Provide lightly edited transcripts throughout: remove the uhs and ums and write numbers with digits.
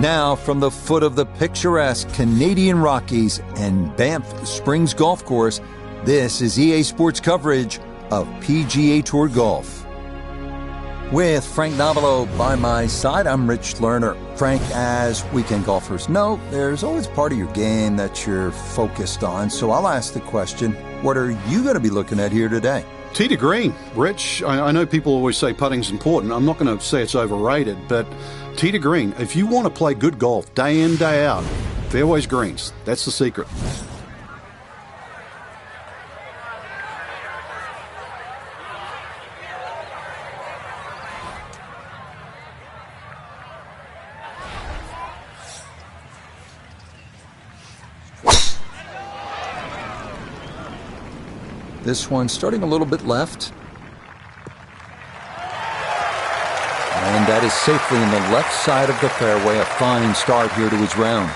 Now, from the foot of the picturesque Canadian Rockies and Banff Springs Golf Course, this is EA Sports coverage of PGA Tour Golf. With Frank Navalo by my side, I'm Rich Lerner. Frank, as weekend golfers know, there's always part of your game that you're focused on. So I'll ask the question, what are you going to be looking at here today? Tee to green, Rich. I know people always say putting's important. I'm not going to say it's overrated, but tee to green. If you want to play good golf day in, day out, fairways greens. That's the secret. This one starting a little bit left. And that is safely in the left side of the fairway. A fine start here to his round.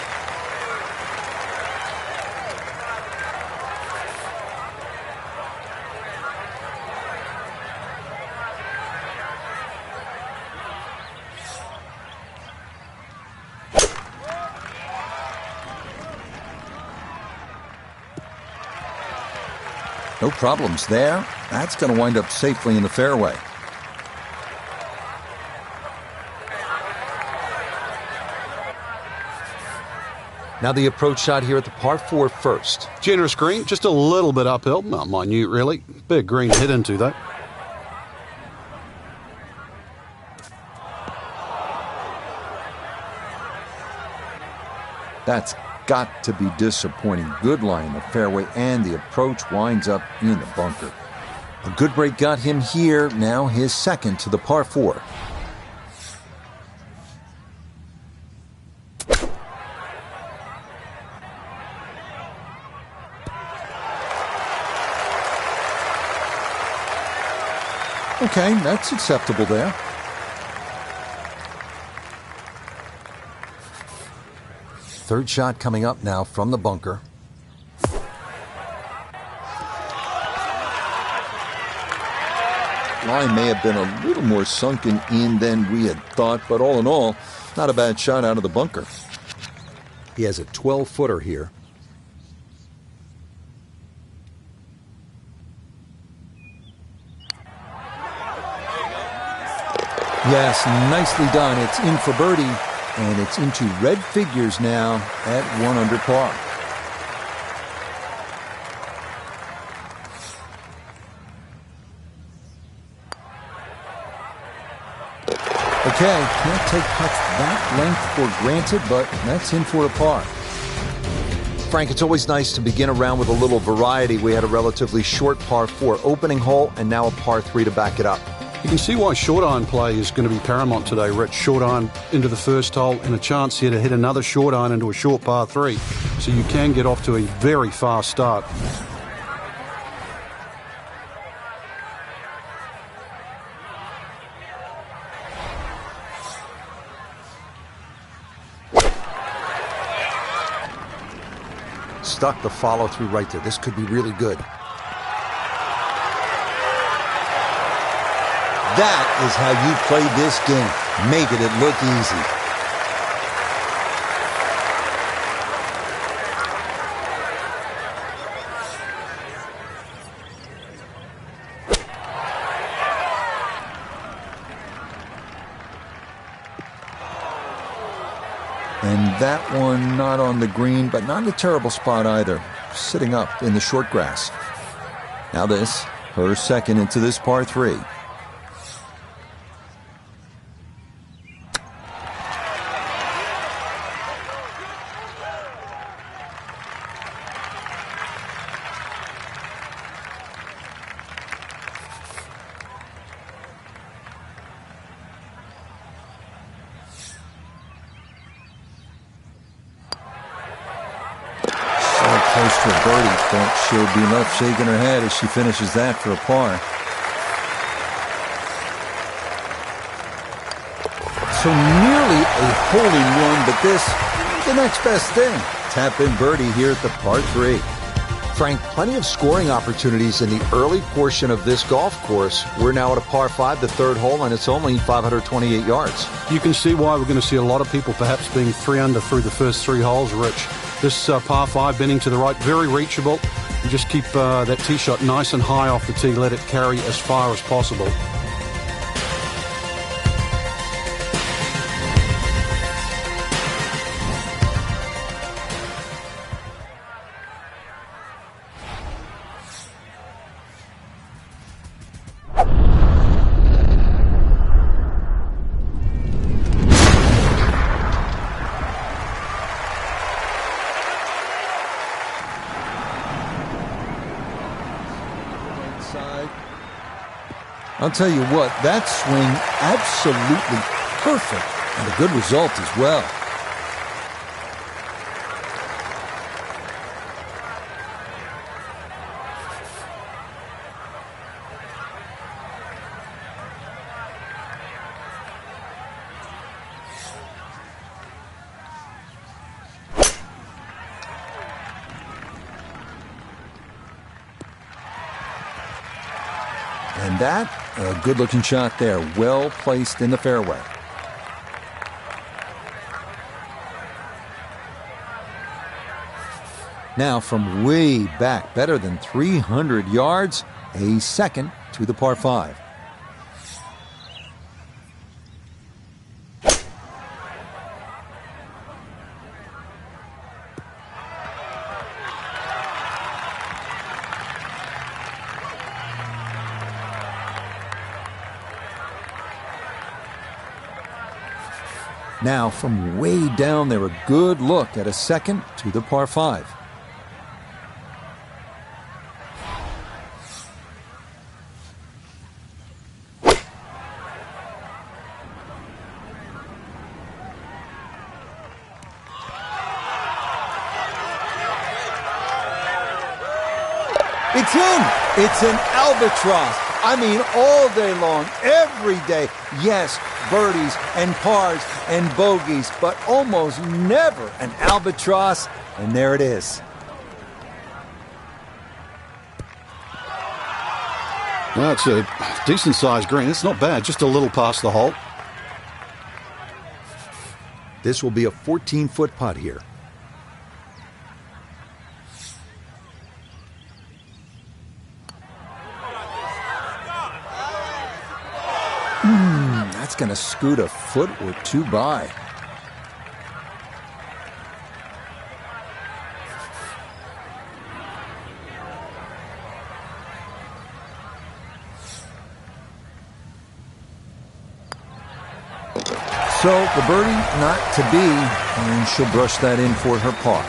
No problems there. That's going to wind up safely in the fairway. Now the approach shot here at the par 4 first. Generous green, just a little bit uphill. Not minute, really. Big green to hit into, though. That's got to be disappointing. Good line in the fairway, and the approach winds up in the bunker. A good break got him here. Now his second to the par 4. Okay, that's acceptable there. Third shot coming up now from the bunker. Line may have been a little more sunken in than we had thought, but all in all, not a bad shot out of the bunker. He has a 12-footer here. Yes, nicely done. It's in for birdie, and it's into red figures now at 1 under par. Okay, can't take putts that length for granted, but that's in for a par. Frank, it's always nice to begin a round with a little variety. We had a relatively short par 4 opening hole, and now a par 3 to back it up. You can see why short iron play is going to be paramount today, Rich. Short iron into the first hole and a chance here to hit another short iron into a short par 3. So you can get off to a very fast start. Stuck the follow through right there. This could be really good. That is how you play this game, making it look easy. And that one not on the green, but not in a terrible spot either, sitting up in the short grass. Now this, her second into this par 3. Close to a birdie, but she'll be left shaking her head as she finishes that for a par. So nearly a hole-in-one, but this is the next best thing. Tap in birdie here at the par 3. Frank, plenty of scoring opportunities in the early portion of this golf course. We're now at a par 5, the third hole, and it's only 528 yards. You can see why we're going to see a lot of people perhaps being 3 under through the first 3 holes, Rich. This par 5 bending to the right, very reachable. You just keep that tee shot nice and high off the tee, let it carry as far as possible. I'll tell you what, that swing absolutely perfect, and a good result as well. And that, a good-looking shot there, well placed in the fairway. Now from way back, better than 300 yards, a second to the par 5. Now, from way down there, a good look at a second to the par 5. It's in! It's an albatross. I mean, all day long, every day. Yes, birdies and pars and bogeys, but almost never an albatross. And there it is. Well, it's a decent-sized green. It's not bad, just a little past the hole. This will be a 14-foot putt here. That's going to scoot a foot or two by. So the birdie not to be, and she'll brush that in for her par.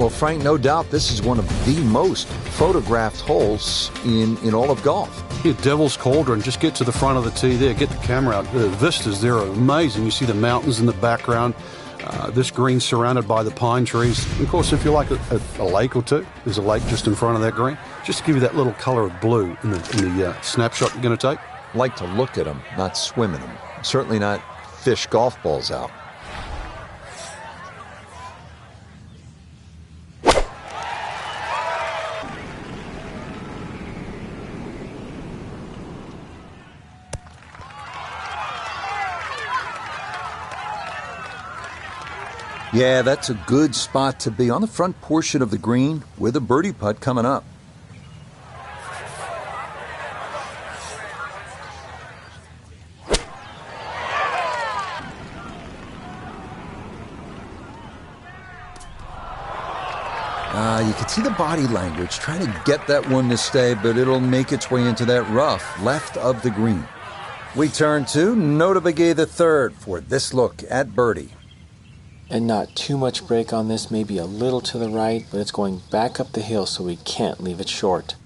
Well, Frank, no doubt this is one of the most photographed holes in all of golf. Yeah, Devil's Cauldron, just get to the front of the tee there, get the camera out. The vistas there are amazing. You see the mountains in the background. This green surrounded by the pine trees. Of course, if you like a lake or two, there's a lake just in front of that green. Just to give you that little color of blue in the snapshot you're going to take. Like to look at them, not swim in them. Certainly not fish golf balls out. Yeah, that's a good spot to be on the front portion of the green with a birdie putt coming up. You can see the body language trying to get that one to stay, but it'll make its way into that rough left of the green. We turn to Nota Begay III for this look at birdie. And not too much break on this, maybe a little to the right, but it's going back up the hill, so we can't leave it short.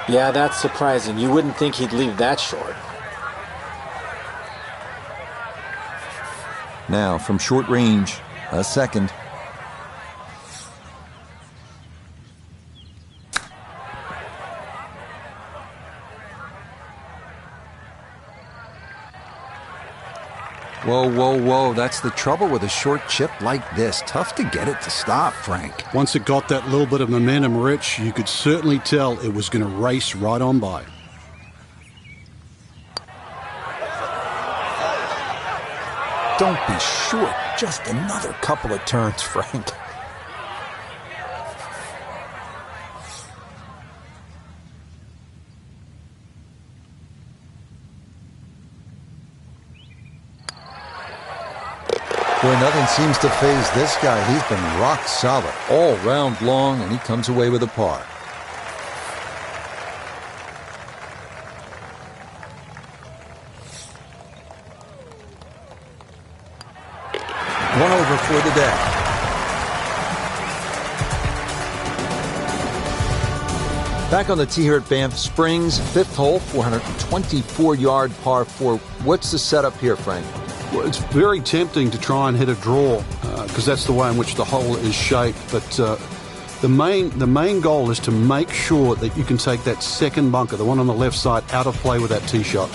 Yeah, that's surprising. You wouldn't think he'd leave that short. Now from short range, a second. Whoa, whoa, whoa. That's the trouble with a short chip like this. Tough to get it to stop, Frank. Once it got that little bit of momentum, Rich, you could certainly tell it was going to race right on by. Don't be short. Just another couple of turns, Frank. Boy, nothing seems to faze this guy. He's been rock solid all round long, and he comes away with a par. One over for the day. Back on the tee here at Banff Springs, fifth hole, 424-yard par 4. What's the setup here, Frank? Well, it's very tempting to try and hit a draw because that's the way in which the hole is shaped. But the main goal is to make sure that you can take that second bunker, the one on the left side, out of play with that tee shot.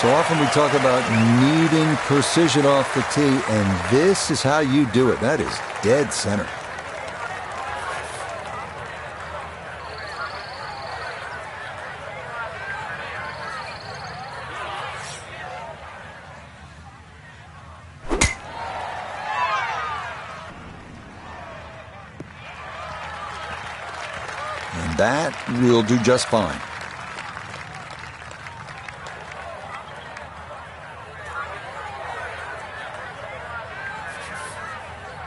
So often we talk about needing precision off the tee, and this is how you do it. That is dead center. And that will do just fine.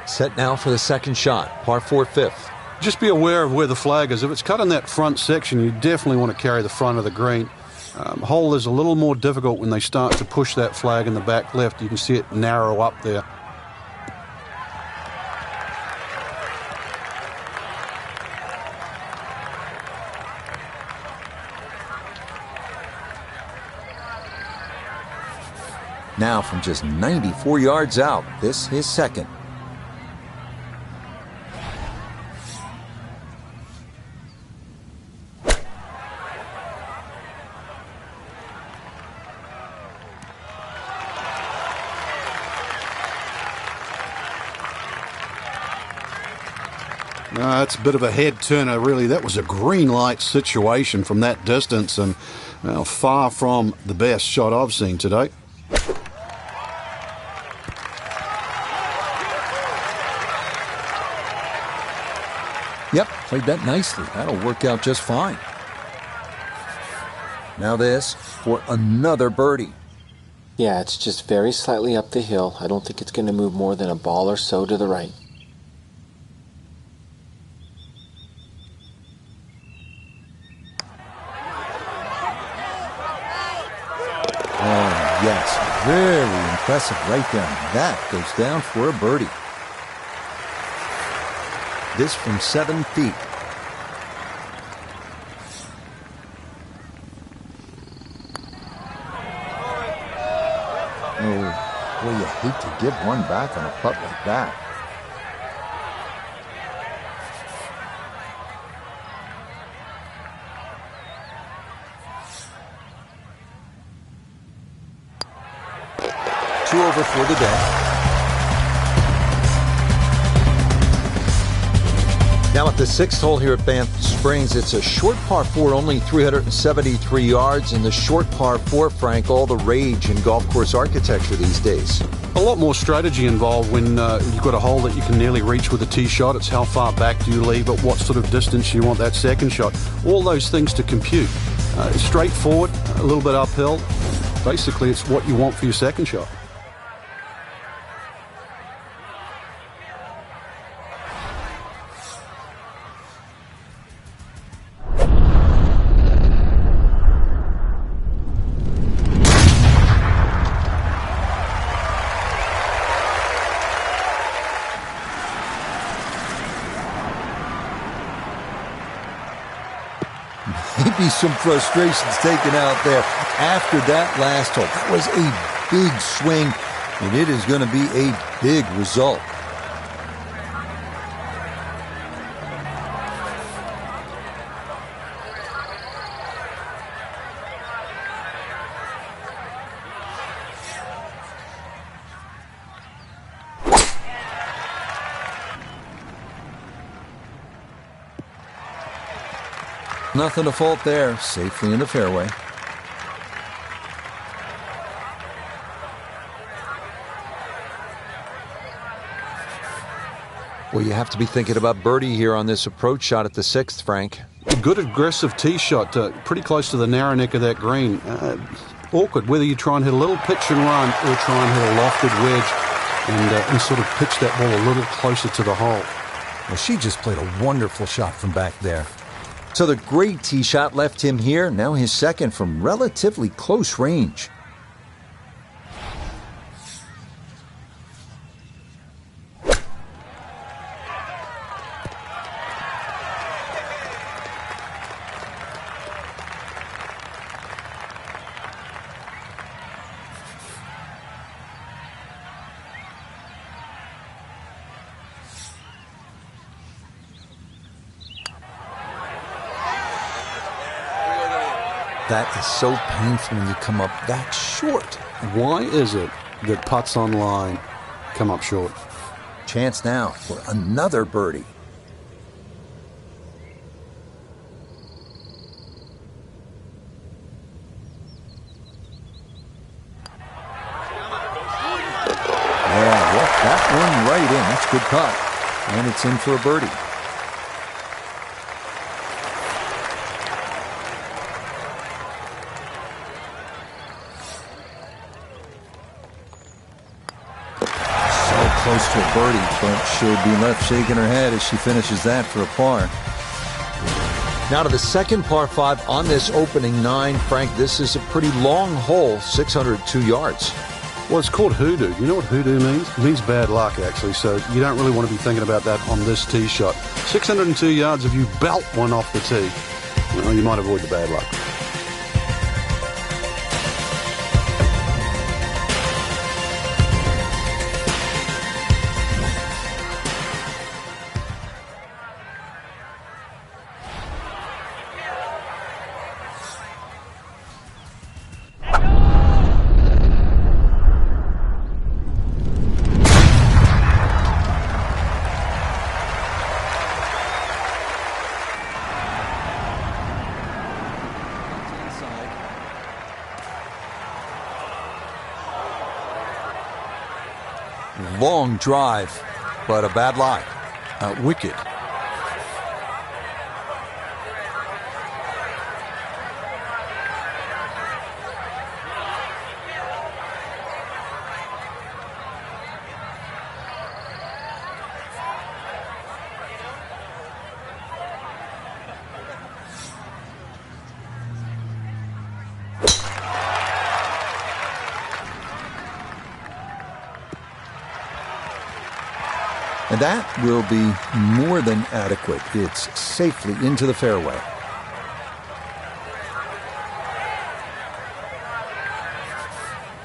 Set now for the second shot, par 4 fifth. Just be aware of where the flag is. If it's cut in that front section, you definitely want to carry the front of the green. Hole is a little more difficult when they start to push that flag in the back left. You can see it narrow up there. Now from just 94 yards out, this is second. That's a bit of a head turner, really. That was a green light situation from that distance, and far from the best shot I've seen today. Yep, played that nicely. That'll work out just fine. Now this for another birdie. Yeah, it's just very slightly up the hill. I don't think it's going to move more than a ball or so to the right. Oh, yes, very impressive right there. That goes down for a birdie. This from 7 feet. Oh, boy, you hate to give one back on a putt like that. Two over for the day. Now at the sixth hole here at Banff Springs, it's a short par 4, only 373 yards. And the short par 4, Frank, all the rage in golf course architecture these days. A lot more strategy involved when you've got a hole that you can nearly reach with a tee shot. It's how far back do you leave it, what sort of distance you want that second shot. All those things to compute. Straightforward, a little bit uphill. Basically, it's what you want for your second shot. be some frustrations taken out there after that last hole. That was a big swing, and it is going to be a big result. Nothing to fault there, safely in the fairway. Well, you have to be thinking about birdie here on this approach shot at the 6th, Frank. Good aggressive tee shot, pretty close to the narrow neck of that green. Awkward whether you try and hit a little pitch and run or try and hit a lofted wedge and sort of pitch that ball a little closer to the hole. Well, she just played a wonderful shot from back there. So the great tee shot left him here, now his second from relatively close range. That is so painful when you come up that short. Why is it that putts on line come up short? Chance now for another birdie. Yeah, well, that one right in. That's a good putt. And it's in for a birdie. Close to a birdie, but she'll be left shaking her head as she finishes that for a par. Now to the second par 5 on this opening 9. Frank, this is a pretty long hole, 602 yards. Well, it's called hoodoo. You know what hoodoo means? It means bad luck, actually, so you don't really want to be thinking about that on this tee shot. 602 yards, if you belt one off the tee, well, you might avoid the bad luck. Long drive, but a bad lie. Wicked. And that will be more than adequate. It's safely into the fairway.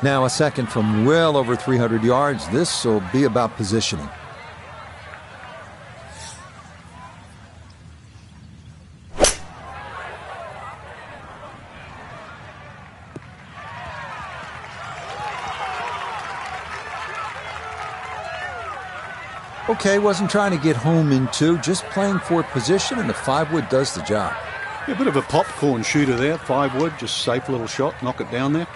Now a second from well over 300 yards. This will be about positioning. Okay, wasn't trying to get home in 2, just playing for position, and the 5-wood does the job. Yeah, a bit of a popcorn shooter there, 5-wood, just safe little shot, knock it down there.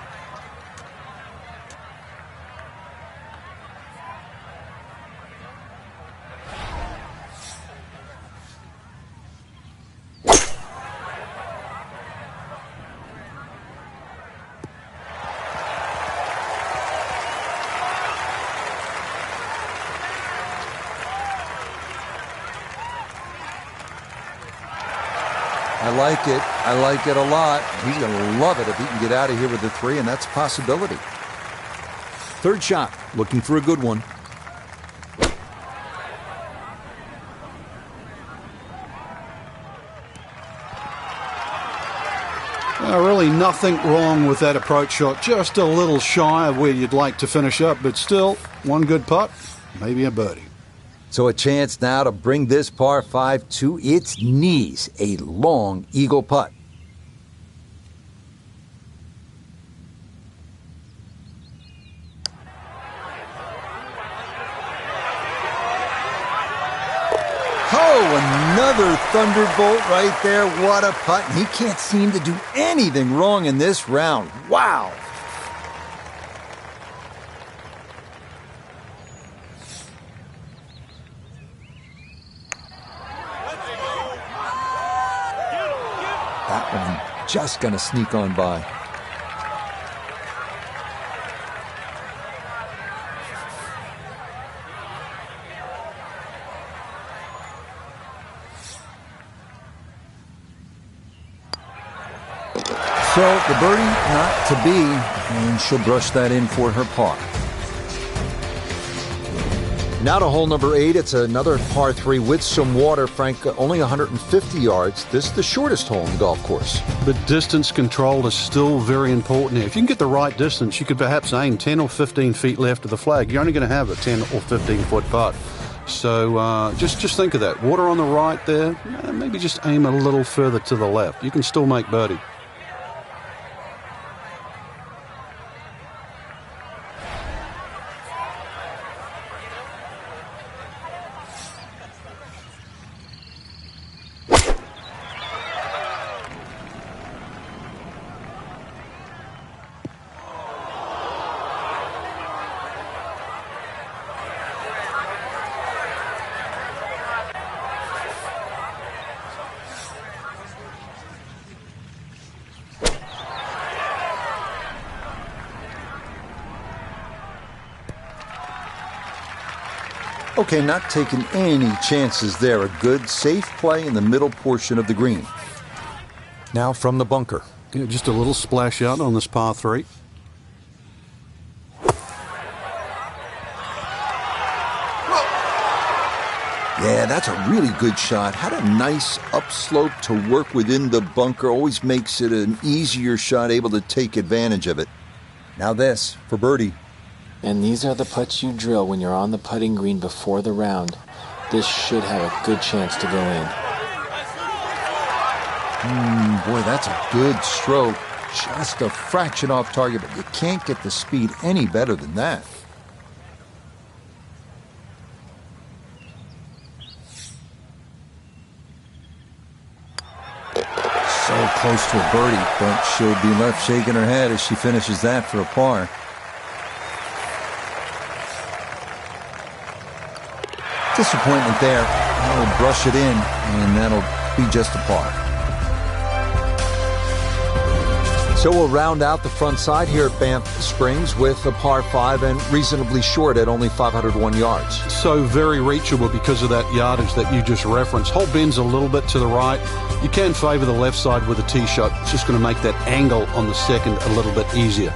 I like it a lot. He's going to love it if he can get out of here with the 3, and that's a possibility. Third shot, looking for a good one. Really nothing wrong with that approach shot. Just a little shy of where you'd like to finish up, but still, one good putt, maybe a birdie. So a chance now to bring this par 5 to its knees. A long eagle putt. Oh, another thunderbolt right there. What a putt. And he can't seem to do anything wrong in this round. Wow. That one just going to sneak on by. So the birdie not to be, and she'll brush that in for her par. Now to hole number 8. It's another par 3 with some water, Frank, only 150 yards. This is the shortest hole in the golf course. But distance control is still very important here. If you can get the right distance, you could perhaps aim 10 or 15 feet left of the flag. You're only going to have a 10 or 15-foot putt. So just think of that. Water on the right there, maybe just aim a little further to the left. You can still make birdie. Okay, not taking any chances there. A good, safe play in the middle portion of the green. Now from the bunker. Yeah, just a little splash out on this par 3. Yeah, that's a really good shot. Had a nice upslope to work within the bunker. Always makes it an easier shot, able to take advantage of it. Now this for birdie. And these are the putts you drill when you're on the putting green before the round. This should have a good chance to go in. Boy, that's a good stroke. Just a fraction off target, but you can't get the speed any better than that. So close to a birdie, but she'll be left shaking her head as she finishes that for a par. Disappointment there. I'll brush it in, and that'll be just a par. So we'll round out the front side here at Banff Springs with a par 5 and reasonably short at only 501 yards. So very reachable because of that yardage that you just referenced. Hole bends a little bit to the right. You can favor the left side with a tee shot. It's just going to make that angle on the second a little bit easier.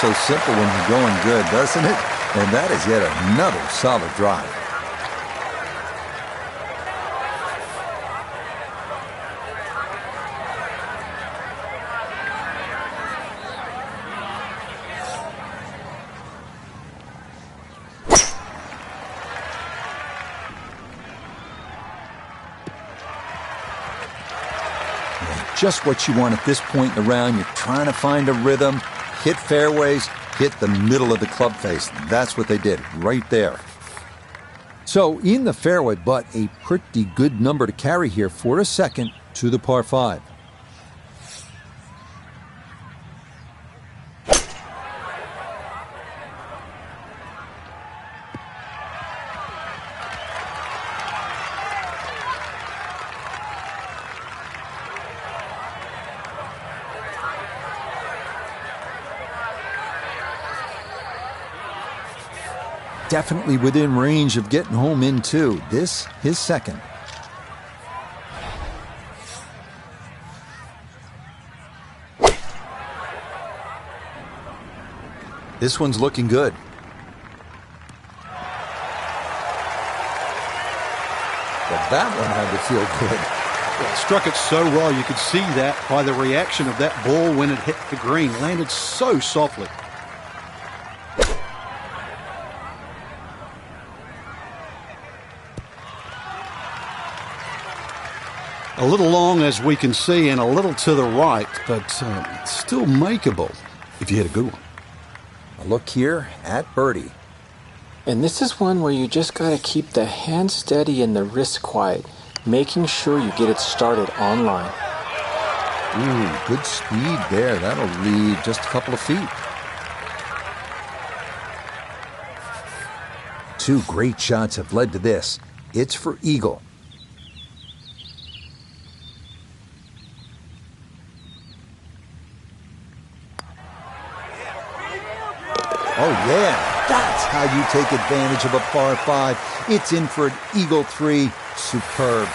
So simple when you're going good, doesn't it? And that is yet another solid drive. Just what you want at this point in the round. You're trying to find a rhythm. Hit fairways, hit the middle of the club face. That's what they did right there. So in the fairway, but a pretty good number to carry here for a second to the par 5. definitely within range of getting home in two. This, his second. This one's looking good. But that one had to feel good. Well, it struck it so well. You could see that by the reaction of that ball when it hit the green. Landed so softly. A little long, as we can see, and a little to the right, but still makeable if you hit a good one. A look here at birdie. And this is one where you just got to keep the hand steady and the wrist quiet, making sure you get it started on line. Ooh, good speed there. That'll lead just a couple of feet. Two great shots have led to this. It's for eagle. Oh, yeah, that's how you take advantage of a par 5. It's in for an eagle 3. Superb.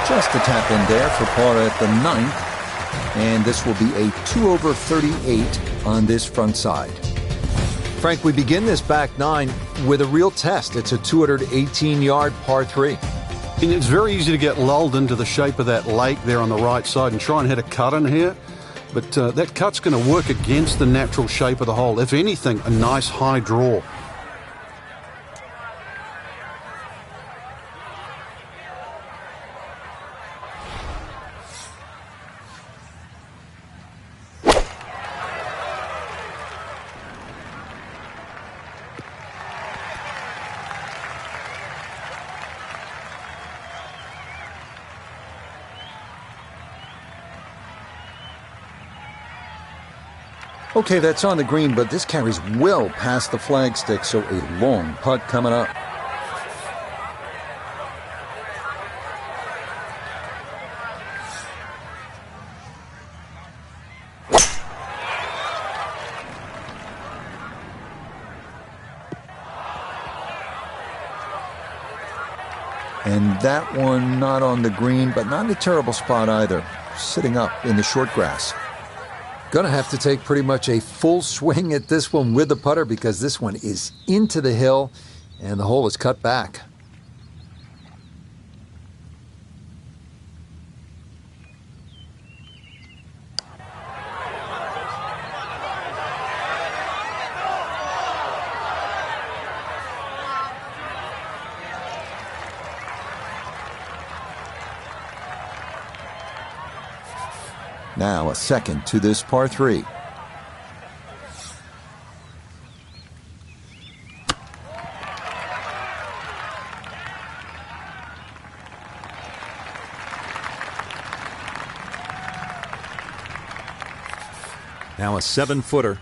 Just a tap in there for par at the 9th. And this will be a 2 over 38 on this front side. Frank, we begin this back 9 with a real test. It's a 218-yard par 3. And it's very easy to get lulled into the shape of that lake there on the right side and try and hit a cut in here. But that cut's going to work against the natural shape of the hole. If anything, a nice high draw. Okay, that's on the green, but this carries well past the flagstick, so a long putt coming up. And that one not on the green, but not in a terrible spot either. Sitting up in the short grass. Gonna have to take pretty much a full swing at this one with the putter because this one is into the hill and the hole is cut back. Now a second to this par 3. Now a 7-footer.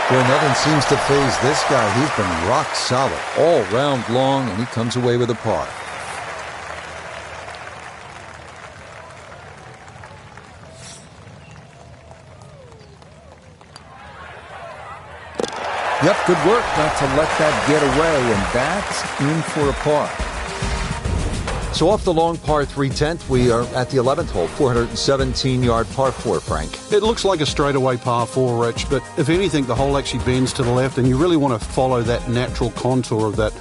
Boy, nothing seems to faze this guy. He's been rock solid all round long, and he comes away with a par. Yep, good work not to let that get away, and that's in for a par. So off the long par 3 10th, we are at the 11th hole, 417-yard par 4, Frank. It looks like a straightaway par 4, Rich, but if anything, the hole actually bends to the left, and you really want to follow that natural contour of that.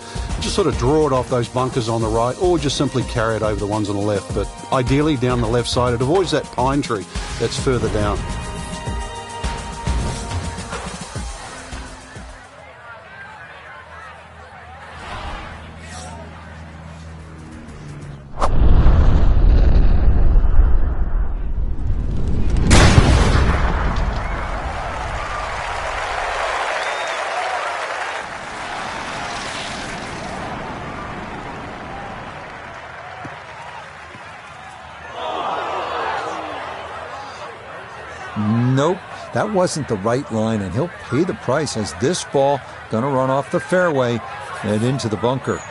Just sort of draw it off those bunkers on the right, or just simply carry it over the ones on the left. But ideally, down the left side, it avoids that pine tree that's further down. That wasn't the right line, and he'll pay the price as this ball gonna run off the fairway and into the bunker.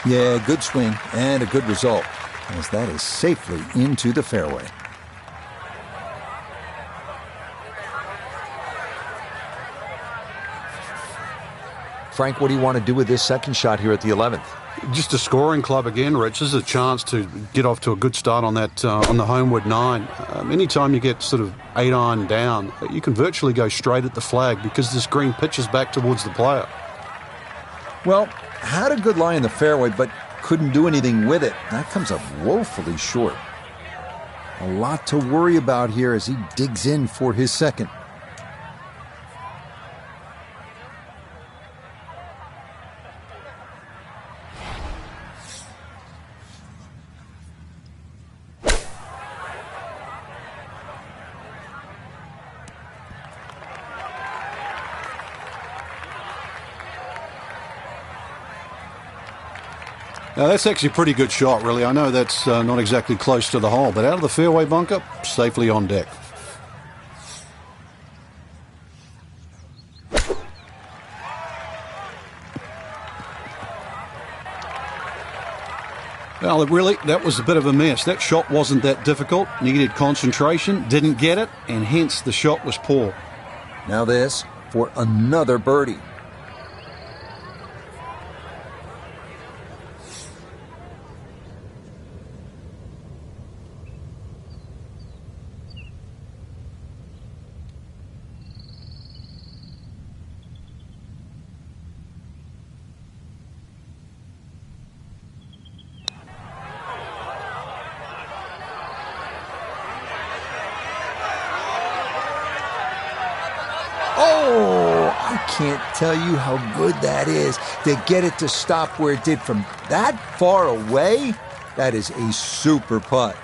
Yeah, good swing and a good result, as that is safely into the fairway. Frank, what do you want to do with this second shot here at the 11th? Just a scoring club again, Rich. This is a chance to get off to a good start on that on the homeward 9. Anytime you get sort of 8 iron down, you can virtually go straight at the flag because this green pitches back towards the player. Well, had a good lie in the fairway, but couldn't do anything with it. That comes up woefully short. A lot to worry about here as he digs in for his second. Now, that's actually a pretty good shot, really. I know that's not exactly close to the hole, but out of the fairway bunker, safely on deck. Well, really, that was a bit of a mess. That shot wasn't that difficult. Needed concentration, didn't get it, and hence the shot was poor. Now this for another birdie. Oh, I can't tell you how good that is to get it to stop where it did from that far away. That is a super putt.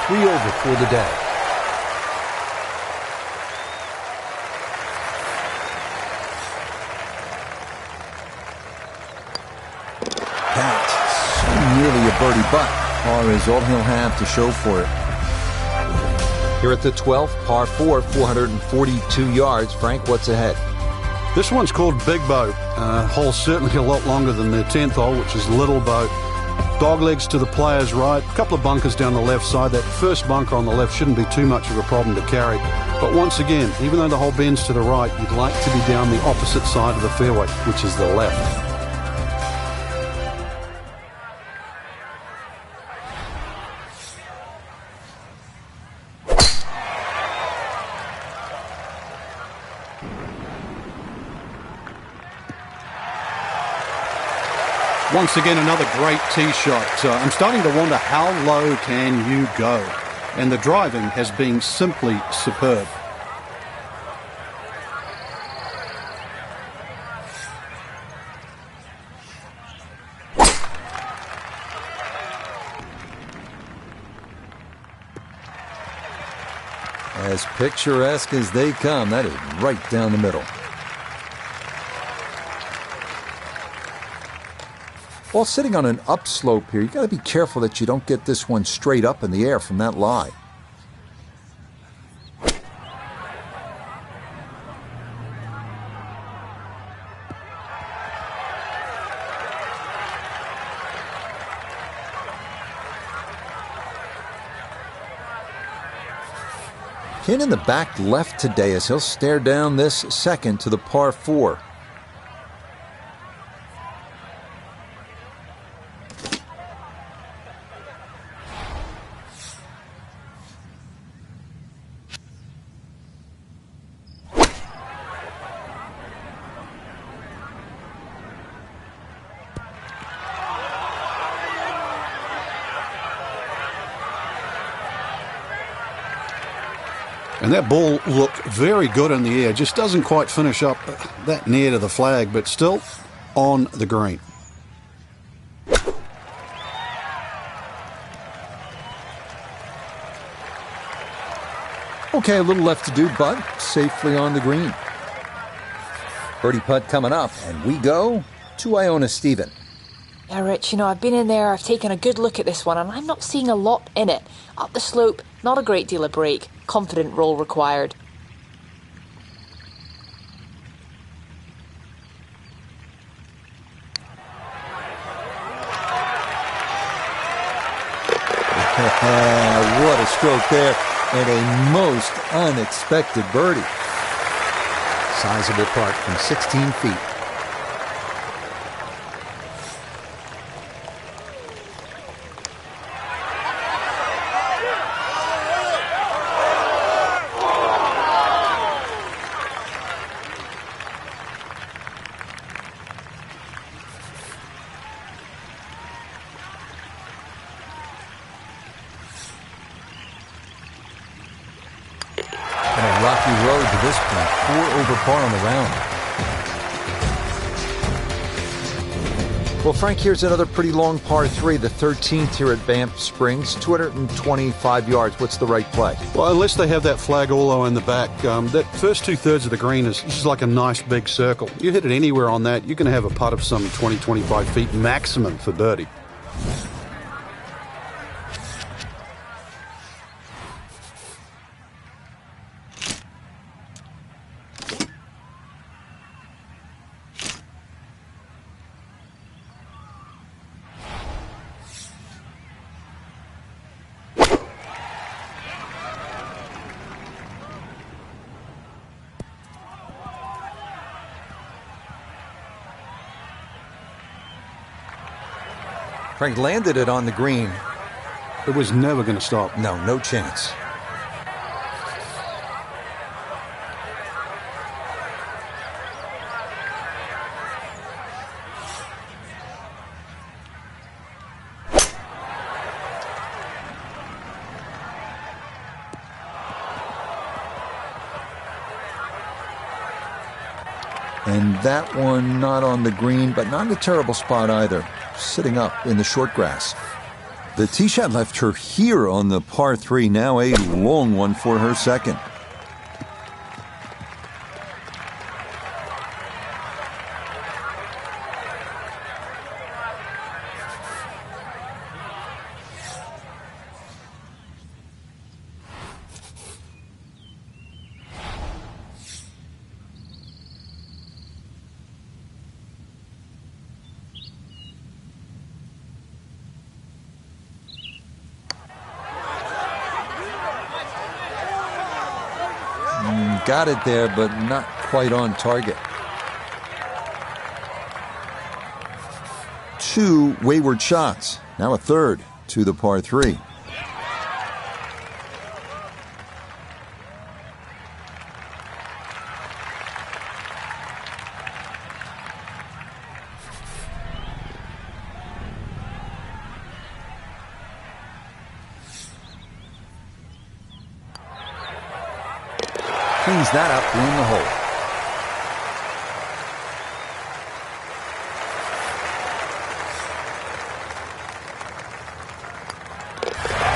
Three over for the day. That's so nearly a birdie, but par is all he'll have to show for it. Here at the 12th, par 4, 442 yards. Frank, what's ahead? This one's called Big Boat. Hole's certainly a lot longer than the 10th hole, which is Little Boat. Doglegs to the player's right, a couple of bunkers down the left side. That first bunker on the left shouldn't be too much of a problem to carry. But once again, even though the hole bends to the right, you'd like to be down the opposite side of the fairway, which is the left. Once again, another great tee shot. I'm starting to wonder how low can you go? And the driving has been simply superb. As picturesque as they come, that is right down the middle. While sitting on an upslope here, you got to be careful that you don't get this one straight up in the air from that lie. Pin in the back left today as he'll stare down this second to the par 4. And that ball looked very good in the air. Just doesn't quite finish up that near to the flag, but still on the green. Okay, a little left to do, but safely on the green. Birdie putt coming up, and we go to Iona Stephen. Yeah, Rich, I've been in there, I've taken a good look at this one, and I'm not seeing a lot in it. Up the slope, not a great deal of break. Confident roll required. What a stroke there, and a most unexpected birdie. Sizable putt from 16 feet. Rocky road to this point, 4 over par on the round. Well, Frank, here's another pretty long par 3, the 13th here at Banff Springs, 225 yards. What's the right play? Well, unless they have that flag all the way in the back, that first 2/3 of the green is just like a nice big circle. You hit it anywhere on that, you're going to have a putt of some 20, 25 feet maximum for birdie. Frank landed it on the green. It was never going to stop. No chance. And that one not on the green, but not in a terrible spot either. Sitting up in the short grass. The tee shot left her here on the par 3, now a long one for her second. Got it there, but not quite on target. 2 wayward shots. Now a third to the par 3. Cleans that up in the hole.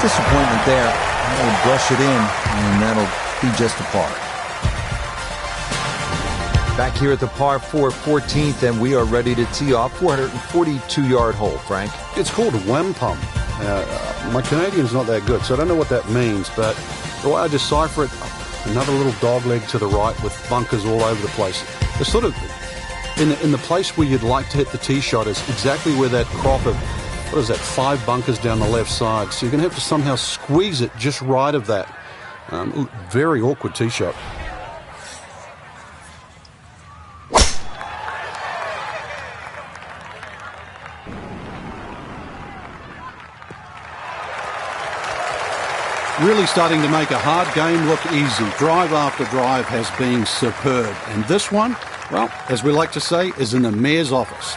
Disappointment there. I'll brush it in, and that'll be just a par. Back here at the par 4 14th, and we are ready to tee off. 442-yard hole, Frank. It's called a wampum. My Canadian's not that good, so I don't know what that means, but the way I decipher it, another little dog leg to the right with bunkers all over the place. It's sort of in the place where you'd like to hit the tee shot is exactly where that crop of, 5 bunkers down the left side. So you're going to have to somehow squeeze it just right of that. Very awkward tee shot. Really starting to make a hard game look easy. Drive after drive has been superb. And this one, well, as we like to say, is in the mayor's office.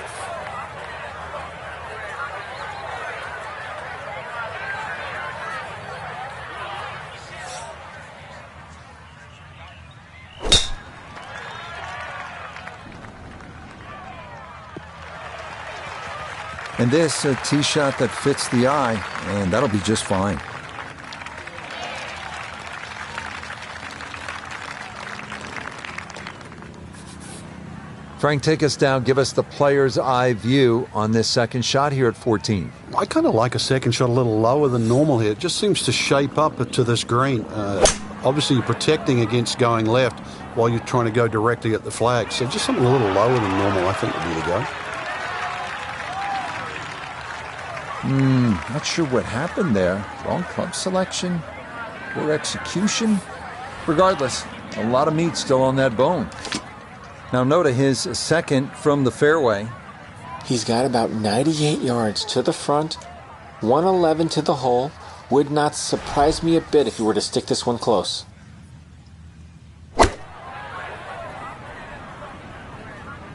And this, a tee shot that fits the eye, and that'll be just fine. Frank, take us down. Give us the player's eye view on this second shot here at 14. I kind of like a second shot a little lower than normal here. It just seems to shape up to this green. Obviously, you're protecting against going left while you're trying to go directly at the flag. So just something a little lower than normal, I think, would be the go. Not sure what happened there. Wrong club selection, poor execution. Regardless, a lot of meat still on that bone. Now Noda, his second from the fairway. He's got about 98 yards to the front, 111 to the hole. Would not surprise me a bit if he were to stick this one close.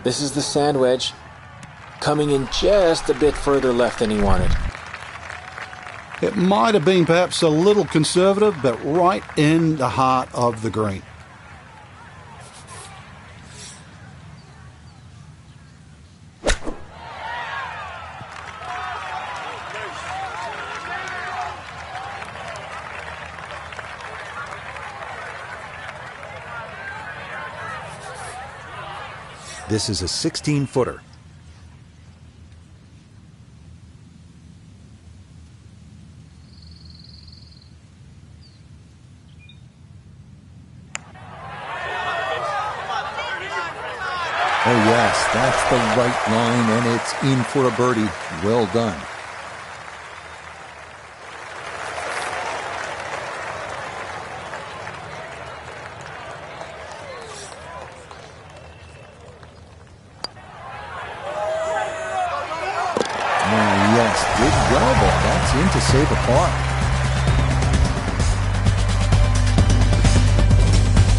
This is the sand wedge, coming in just a bit further left than he wanted. It might have been perhaps a little conservative, but right in the heart of the green. This is a 16-footer. Oh yes, that's the right line, and it's in for a birdie. Well done. Yes, did well, but that's in to save a par.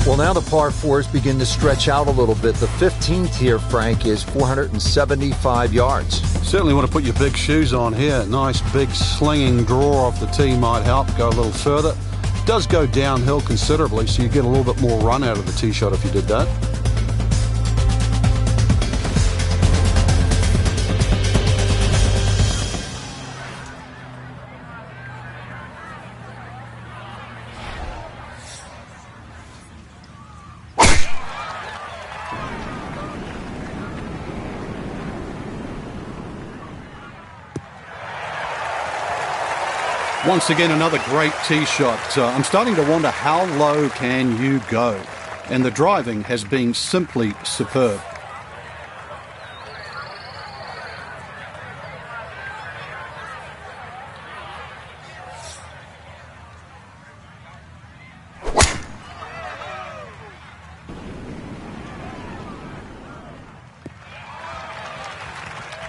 Well, now the par fours begin to stretch out a little bit. The 15th here, Frank, is 475 yards. Certainly want to put your big shoes on here. Nice big slinging draw off the tee might help go a little further. It does go downhill considerably, so you get a little bit more run out of the tee shot if you did that. Once again, another great tee shot. I'm starting to wonder how low can you go? And the driving has been simply superb.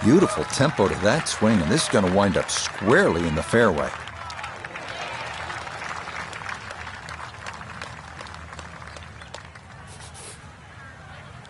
Beautiful tempo to that swing, and this is going to wind up squarely in the fairway.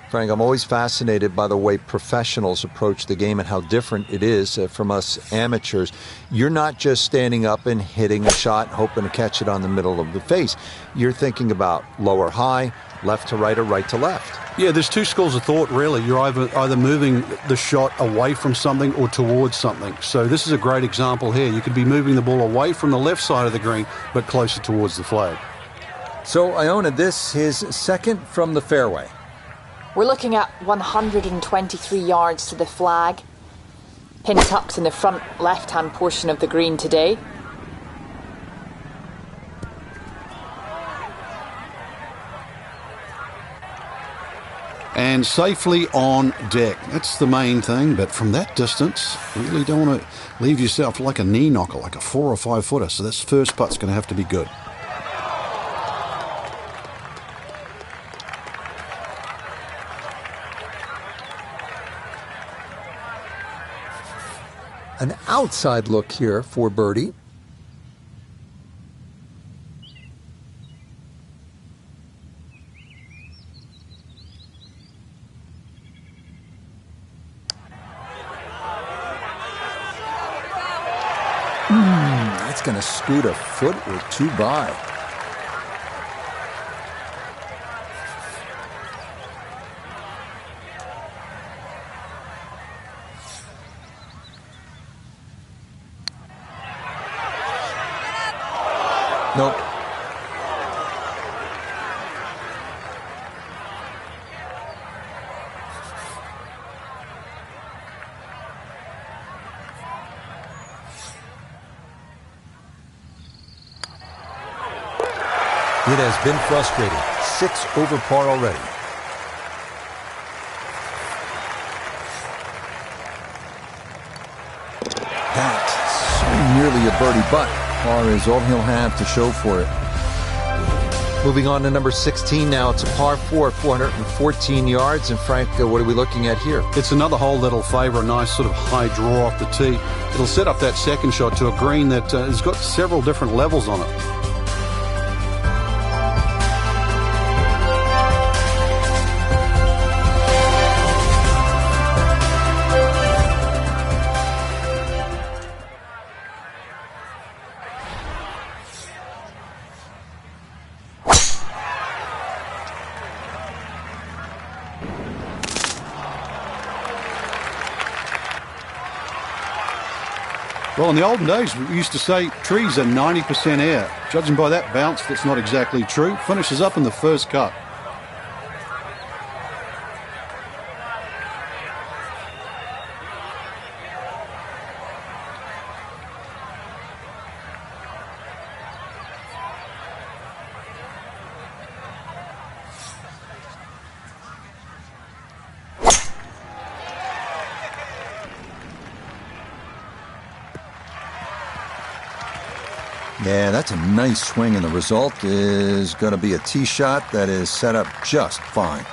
Frank, I'm always fascinated by the way professionals approach the game and how different it is from us amateurs. You're not just standing up and hitting a shot, hoping to catch it on the middle of the face. You're thinking about lower high, left to right, or right to left. Yeah, there's two schools of thought, really. You're either moving the shot away from something or towards something. So this is a great example here. You could be moving the ball away from the left side of the green, but closer towards the flag. So, Iona, this is second from the fairway. We're looking at 123 yards to the flag. Pin tucks in the front left-hand portion of the green today. And safely on deck. That's the main thing, but from that distance, you really don't want to leave yourself like a knee knocker, like a 4 or 5 footer. So this first putt's going to have to be good. An outside look here for birdie. That's going to scoot a foot or two by. Nope. It has been frustrating. 6 over par already. That's so nearly a birdie, but par is all he'll have to show for it. Moving on to number 16 now. It's a par 4, 414 yards. And Frank, what are we looking at here? It's another hole that'll favour a nice sort of high draw off the tee. It'll set up that second shot to a green that has got several different levels on it. Well, in the olden days, we used to say trees are 90% air. Judging by that bounce, that's not exactly true. Finishes up in the first cut. Yeah, that's a nice swing, and the result is going to be a tee shot that is set up just fine.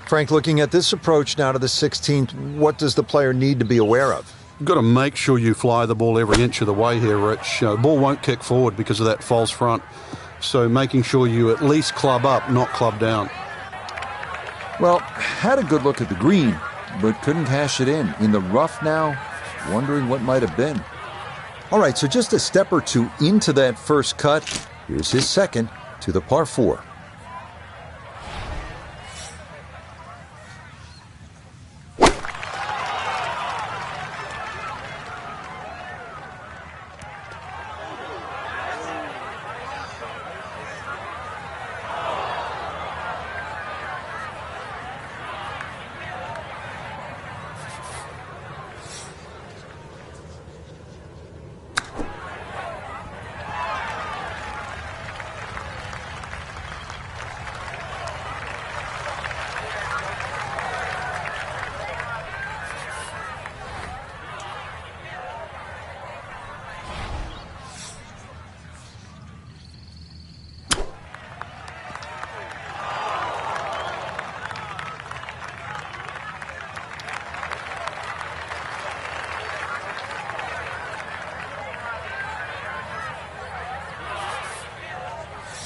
Frank, looking at this approach now to the 16th, what does the player need to be aware of? You've got to make sure you fly the ball every inch of the way here, Rich. The ball won't kick forward because of that false front. So making sure you at least club up, not club down. Well, had a good look at the green, but couldn't cash it in. In the rough now, wondering what might have been. All right, so just a step or two into that first cut. Here's his second to the par 4.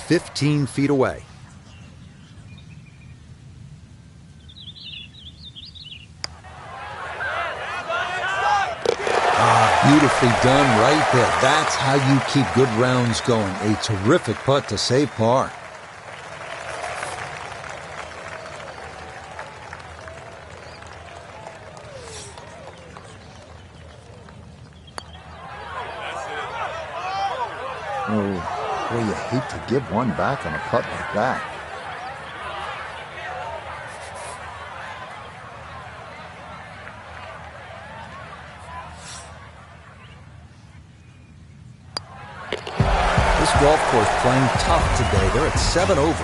"15 feet away." Beautifully done right there. That's how you keep good rounds going. A terrific putt to save par. Oh, boy, you hate to give one back on a putt like that. This golf course playing tough today. They're at 7 over.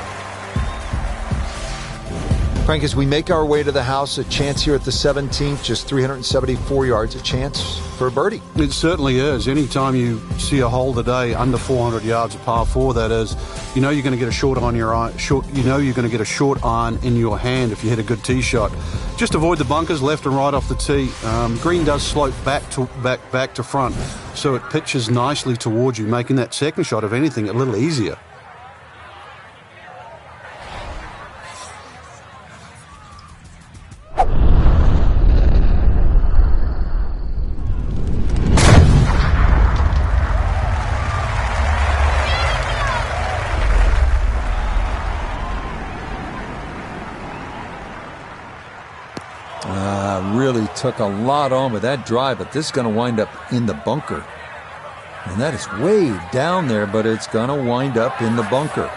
Frank, as we make our way to the house, a chance here at the 17th, just 374 yards, a chance for a birdie. It certainly is. Anytime you see a hole today under 400 yards, a par 4 that is, you know you're going to get a short on your eye. You know you're going to get a short iron in your hand if you hit a good tee shot. Just avoid the bunkers left and right off the tee. Green does slope back to front, so it pitches nicely towards you, making that second shot, if anything, a little easier. Really took a lot on with that drive, but this is going to wind up in the bunker. And that is way down there, but it's going to wind up in the bunker.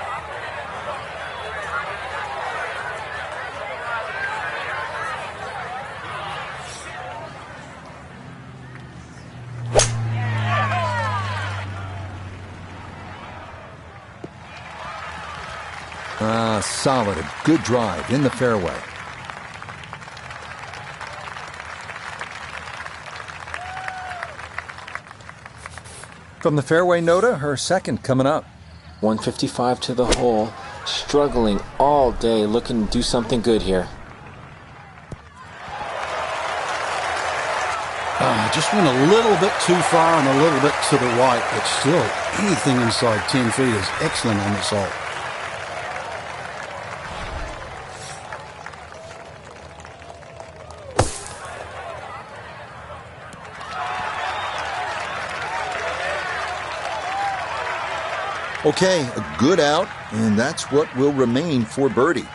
Solid, a good drive in the fairway. From the fairway, Nota, her second coming up. 155 to the hole, struggling all day, looking to do something good here. Just went a little bit too far and a little bit to the right, but still, anything inside 10 feet is excellent on this hole. Okay, a good out, and that's what will remain for birdie.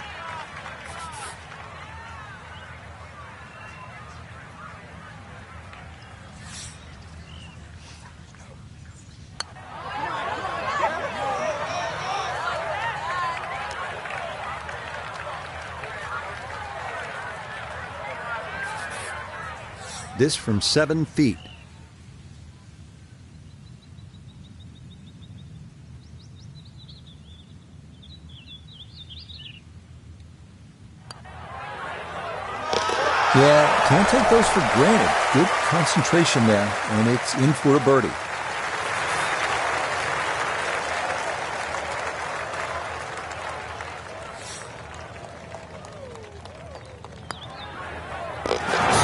This from 7 feet. Yeah, can't take those for granted. Good concentration there, and it's in for a birdie.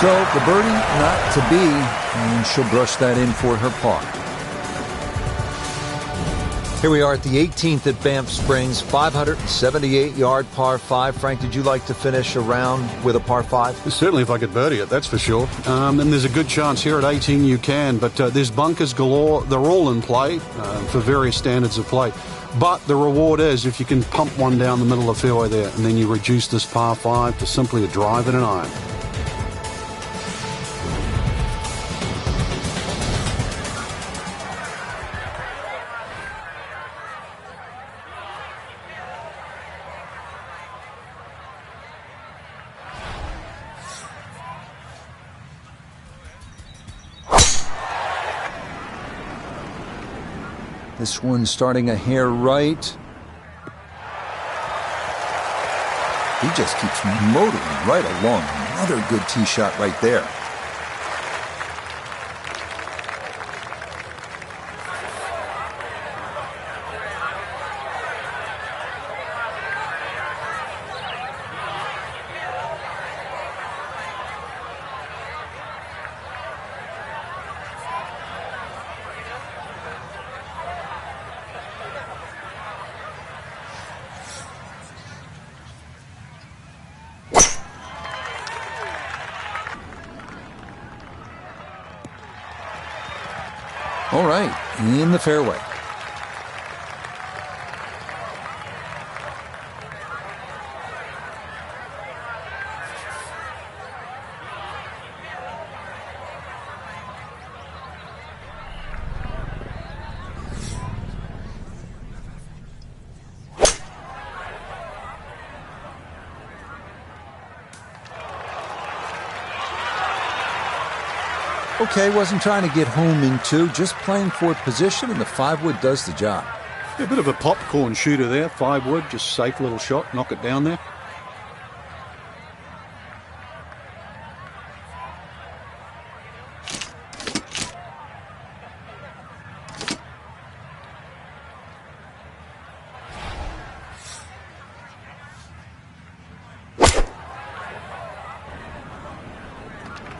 So the birdie not to be, and she'll brush that in for her par. Here we are at the 18th at Banff Springs, 578-yard par 5. Frank, did you like to finish a round with a par 5? Certainly if I could birdie it, that's for sure. And there's a good chance here at 18 you can, but there's bunkers galore. They're all in play for various standards of play. But the reward is if you can pump one down the middle of the fairway there, and then you reduce this par 5 to simply a drive and an iron. This one's starting a hair right. He just keeps motoring right along. Another good tee shot right there. All right, in the fairway. Okay, wasn't trying to get home in two, just playing for position, and the 5-wood does the job. Yeah, a bit of a popcorn shooter there, 5-wood, just safe little shot, knock it down there.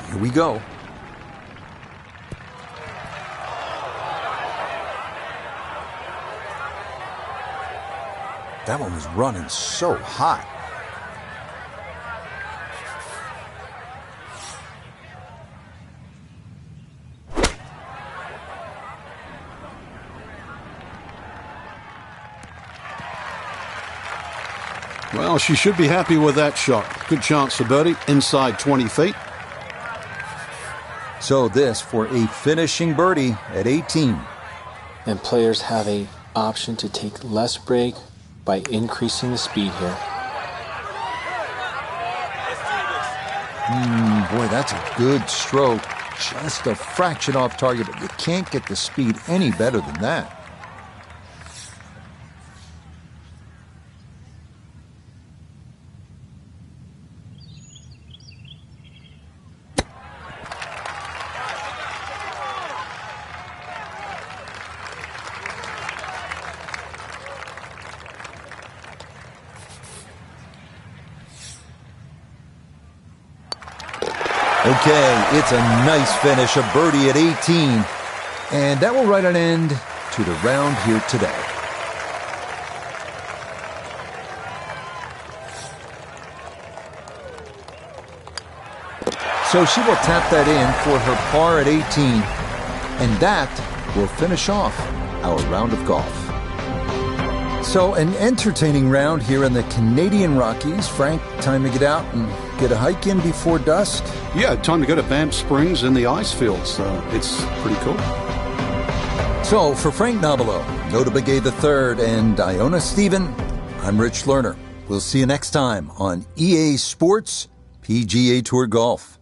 Here we go. That one was running so hot. Well, she should be happy with that shot. Good chance for birdie, inside 20 feet. So this for a finishing birdie at 18. and players have a option to take less break by increasing the speed here. Boy, that's a good stroke. Just a fraction off target, but you can't get the speed any better than that. Okay, it's a nice finish, a birdie at 18. And that will write an end to the round here today. So she will tap that in for her par at 18. And that will finish off our round of golf. So an entertaining round here in the Canadian Rockies. Frank, time to get out and get a hike in before dusk? Yeah, time to go to Banff Springs in the ice fields. It's pretty cool. So for Frank Nobilo, Nota Begay III, and Iona Stephen, I'm Rich Lerner. We'll see you next time on EA Sports PGA Tour Golf.